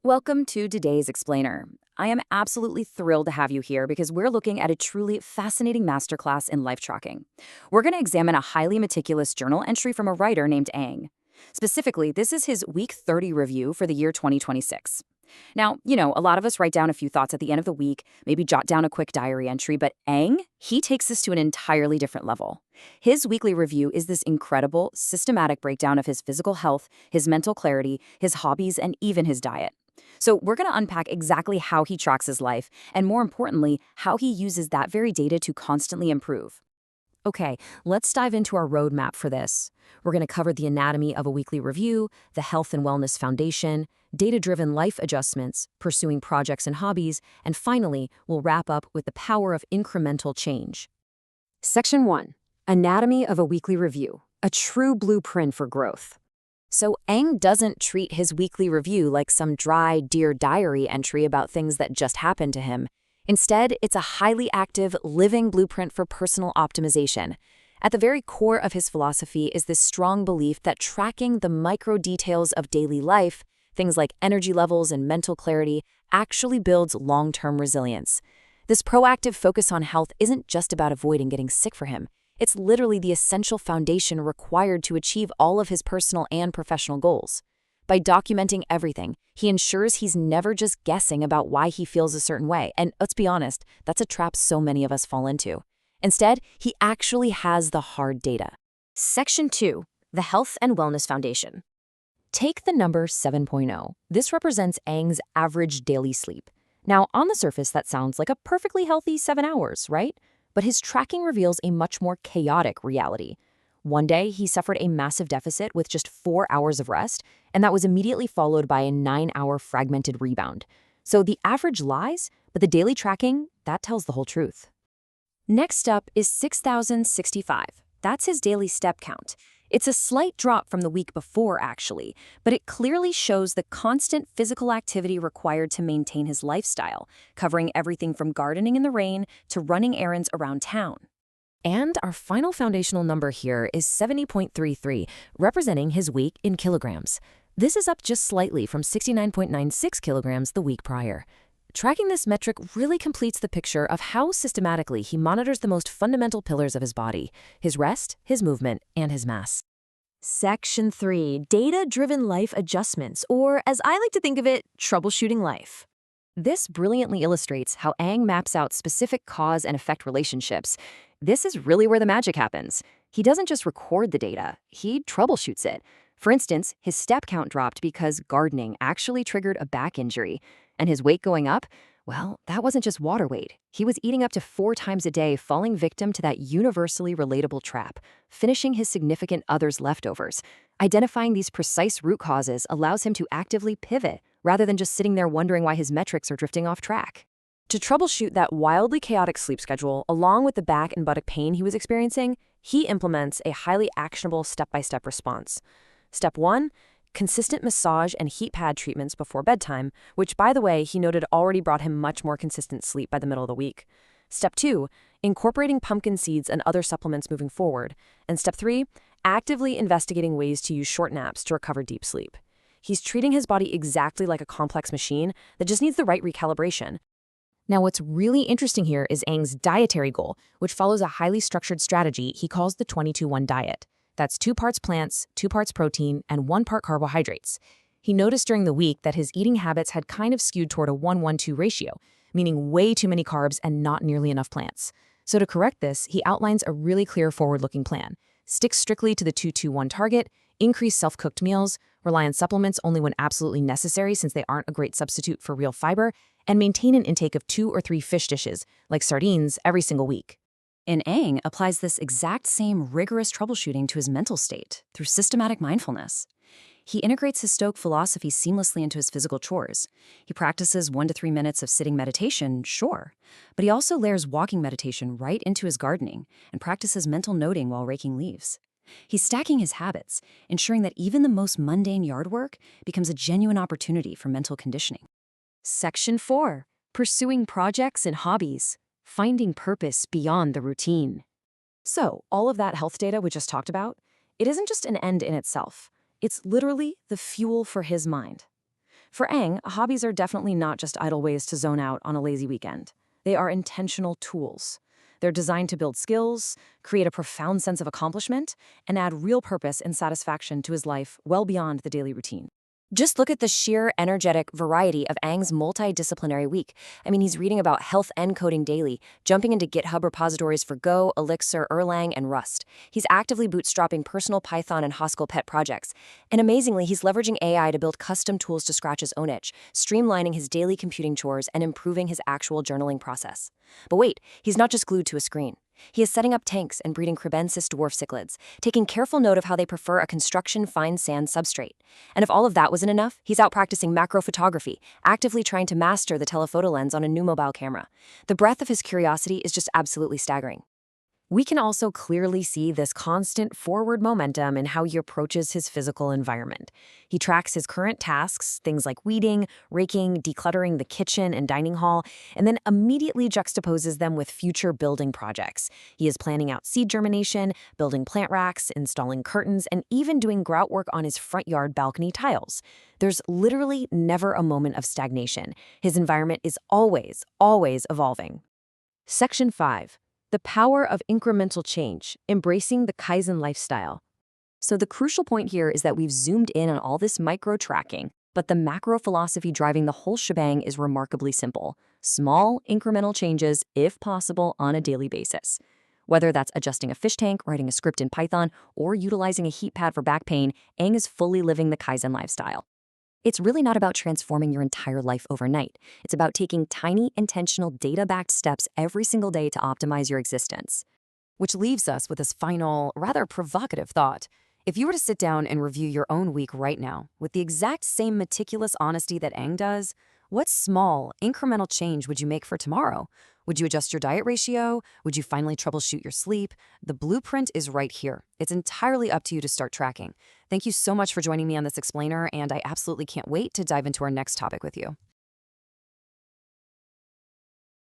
Welcome to today's Explainer. I am absolutely thrilled to have you here because we're looking at a truly fascinating masterclass in life tracking. We're going to examine a highly meticulous journal entry from a writer named Ang. Specifically, this is his week 30 review for the year 2026. Now, a lot of us write down a few thoughts at the end of the week, maybe jot down a quick diary entry, but Ang, he takes this to an entirely different level. His weekly review is this incredible, systematic breakdown of his physical health, his mental clarity, his hobbies, and even his diet. So we're going to unpack exactly how he tracks his life, and more importantly, how he uses that very data to constantly improve. Okay, let's dive into our roadmap for this. We're going to cover the anatomy of a weekly review, the health and wellness foundation, data-driven life adjustments, pursuing projects and hobbies, and finally, we'll wrap up with the power of incremental change. Section 1. Anatomy of a weekly review, a true blueprint for growth. So Ang doesn't treat his weekly review like some dry Dear Diary entry about things that just happened to him. Instead, it's a highly active, living blueprint for personal optimization. At the very core of his philosophy is this strong belief that tracking the micro details of daily life, things like energy levels and mental clarity, actually builds long-term resilience. This proactive focus on health isn't just about avoiding getting sick for him. It's literally the essential foundation required to achieve all of his personal and professional goals. By documenting everything, he ensures he's never just guessing about why he feels a certain way, and let's be honest, that's a trap so many of us fall into. Instead, he actually has the hard data. Section 2. The Health and Wellness Foundation. Take the number 7.0. This represents Ang's average daily sleep. Now, on the surface, that sounds like a perfectly healthy 7 hours, right? But his tracking reveals a much more chaotic reality. One day, he suffered a massive deficit with just 4 hours of rest, and that was immediately followed by a 9-hour fragmented rebound. So the average lies, but the daily tracking, that tells the whole truth. Next up is 6,065. That's his daily step count. It's a slight drop from the week before, actually, but it clearly shows the constant physical activity required to maintain his lifestyle, covering everything from gardening in the rain to running errands around town. And our final foundational number here is 70.33, representing his week in kilograms. This is up just slightly from 69.96 kilograms the week prior. Tracking this metric really completes the picture of how systematically he monitors the most fundamental pillars of his body: his rest, his movement, and his mass. Section 3. Data-driven life adjustments, or as I like to think of it, troubleshooting life. This brilliantly illustrates how Ang maps out specific cause and effect relationships. This is really where the magic happens. He doesn't just record the data, he troubleshoots it. For instance, his step count dropped because gardening actually triggered a back injury. And his weight going up? Well, that wasn't just water weight. He was eating up to 4 times a day, falling victim to that universally relatable trap, finishing his significant other's leftovers. Identifying these precise root causes allows him to actively pivot, rather than just sitting there wondering why his metrics are drifting off track. To troubleshoot that wildly chaotic sleep schedule, along with the back and buttock pain he was experiencing, he implements a highly actionable step-by-step response. Step 1. Consistent massage and heat pad treatments before bedtime, which, by the way, he noted already brought him much more consistent sleep by the middle of the week. Step 2. Incorporating pumpkin seeds and other supplements moving forward. And Step 3. Actively investigating ways to use short naps to recover deep sleep. He's treating his body exactly like a complex machine that just needs the right recalibration. Now, what's really interesting here is Ang's dietary goal, which follows a highly structured strategy he calls the 22-1 diet. That's 2 parts plants, 2 parts protein, and 1 part carbohydrates. He noticed during the week that his eating habits had kind of skewed toward a 1-1-2 ratio, meaning way too many carbs and not nearly enough plants. So to correct this, he outlines a really clear forward-looking plan. Stick strictly to the 2-2-1 target, increase self-cooked meals, rely on supplements only when absolutely necessary since they aren't a great substitute for real fiber, and maintain an intake of 2 or 3 fish dishes, like sardines, every single week. And Ang applies this exact same rigorous troubleshooting to his mental state through systematic mindfulness. He integrates his Stoic philosophy seamlessly into his physical chores. He practices 1 to 3 minutes of sitting meditation, sure, but he also layers walking meditation right into his gardening and practices mental noting while raking leaves. He's stacking his habits, ensuring that even the most mundane yard work becomes a genuine opportunity for mental conditioning. Section 4. Pursuing projects and hobbies. Finding purpose beyond the routine. So, all of that health data we just talked about, it isn't just an end in itself. It's literally the fuel for his mind. For Aang, hobbies are definitely not just idle ways to zone out on a lazy weekend. They are intentional tools. They're designed to build skills, create a profound sense of accomplishment, and add real purpose and satisfaction to his life well beyond the daily routine. Just look at the sheer energetic variety of Aang's multidisciplinary week. I mean, he's reading about health and coding daily, jumping into GitHub repositories for Go, Elixir, Erlang, and Rust. He's actively bootstrapping personal Python and Haskell pet projects. And amazingly, he's leveraging AI to build custom tools to scratch his own itch, streamlining his daily computing chores and improving his actual journaling process. But wait, he's not just glued to a screen. He is setting up tanks and breeding crebensis dwarf cichlids, taking careful note of how they prefer a construction fine sand substrate. And if all of that wasn't enough, he's out practicing macro photography, actively trying to master the telephoto lens on a new mobile camera. The breadth of his curiosity is just absolutely staggering. We can also clearly see this constant forward momentum in how he approaches his physical environment. He tracks his current tasks, things like weeding, raking, decluttering the kitchen and dining hall, and then immediately juxtaposes them with future building projects. He is planning out seed germination, building plant racks, installing curtains, and even doing grout work on his front yard balcony tiles. There's literally never a moment of stagnation. His environment is always evolving. Section 5. The power of incremental change, embracing the Kaizen lifestyle. So the crucial point here is that we've zoomed in on all this micro-tracking, but the macro philosophy driving the whole shebang is remarkably simple. Small, incremental changes, if possible, on a daily basis. Whether that's adjusting a fish tank, writing a script in Python, or utilizing a heat pad for back pain, Aang is fully living the Kaizen lifestyle. It's really not about transforming your entire life overnight. It's about taking tiny, intentional, data-backed steps every single day to optimize your existence. Which leaves us with this final, rather provocative thought. If you were to sit down and review your own week right now, with the exact same meticulous honesty that Aang does, what small, incremental change would you make for tomorrow? Would you adjust your diet ratio? Would you finally troubleshoot your sleep? The blueprint is right here. It's entirely up to you to start tracking. Thank you so much for joining me on this explainer, and I absolutely can't wait to dive into our next topic with you.